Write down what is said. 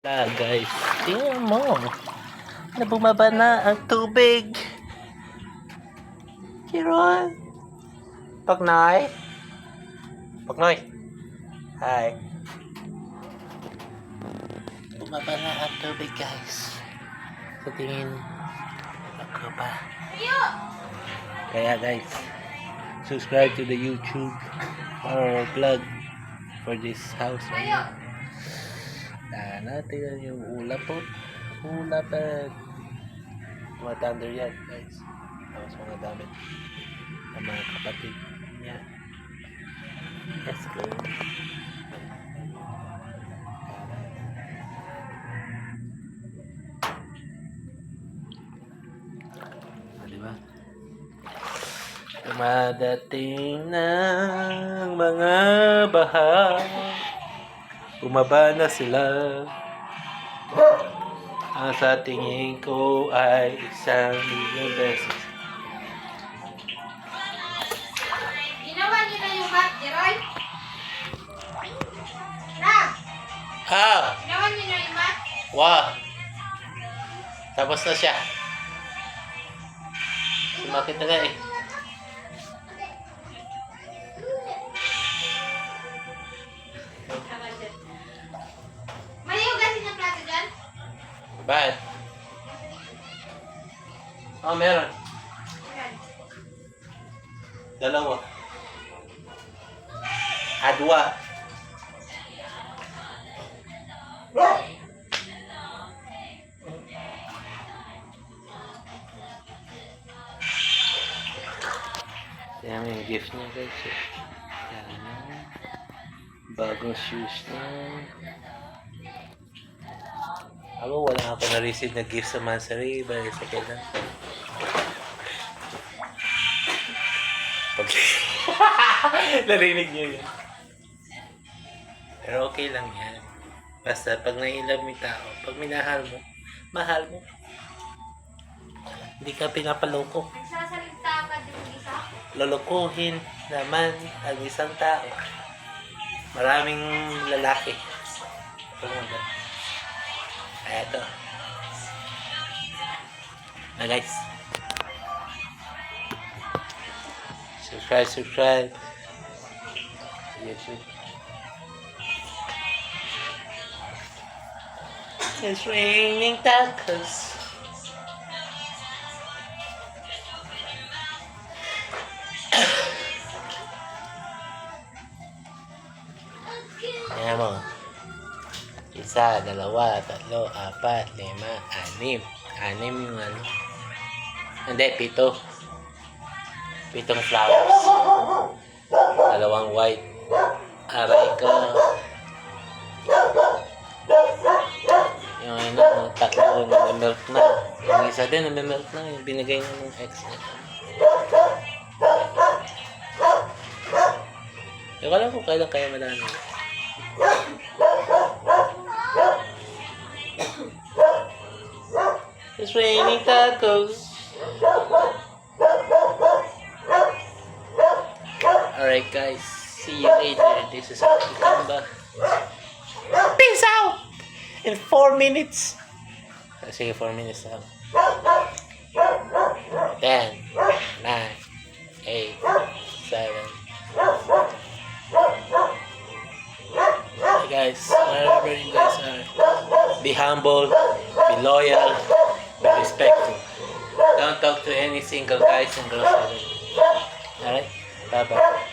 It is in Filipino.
Guys, tingnan mo na bumaba na ang tubig. Kiron Pagnoy hi. Bumaba na ang tubig, guys. Sa tingin ako pa. Kaya guys, subscribe to the YouTube or vlog for this house. Natin yung ulap po. Ulap at tumatandar yan, guys. Tapos mga damit ng mga kapatid niya. Let's go. Diba? Dumadating ng mga baha. Bumaba na sila. Ang sa tingin ko ay 1,000,000 beses. Ginawa niyo na yung mat, Jeroy? Rab! Ha! Ginawa niyo na yung mat? Wow! Tapos na siya. Sumakit na nga eh. May hugasin ng plato dyan? Bakit? Oh, meron. Dalawa. Adwa. Yan yung gift niya, guys. Yan. Bagong shoes na. Ako, wala ako na-receive na gift sa Mansari. Bali sa kailan. Narinig niyo yun. Pero okay lang yan. Basta pag nai-love mo yung tao, pag minahal mo, mahal mo. Hindi ka pinapaloko. Nagsasalita ka din isa? Lolokohin naman ang isang tao. Maraming lalaki. Eto. Na guys. Subscribe. YouTube. It's raining tacos. Ayan mo. 1, 2, 3, 4, 5, 6. 6 yung ano. Hindi, 7. 7 flowers. 2 white. Aray ko. Yung ano, 3 na-melt na. Yung isa din na-melt na. Yung binigay na ng ex niya. Yung alam ko kailan kaya malami. It's raining tacos. Alright guys, see you later. This is Kamba. Peace out! In 4 minutes. Sige, 4 minutes na. 10, 9, 8, 7. Hey guys, wherever you guys are, be humble, be loyal, be respectful. Don't talk to any single guys and girls. Alright? Bye-bye.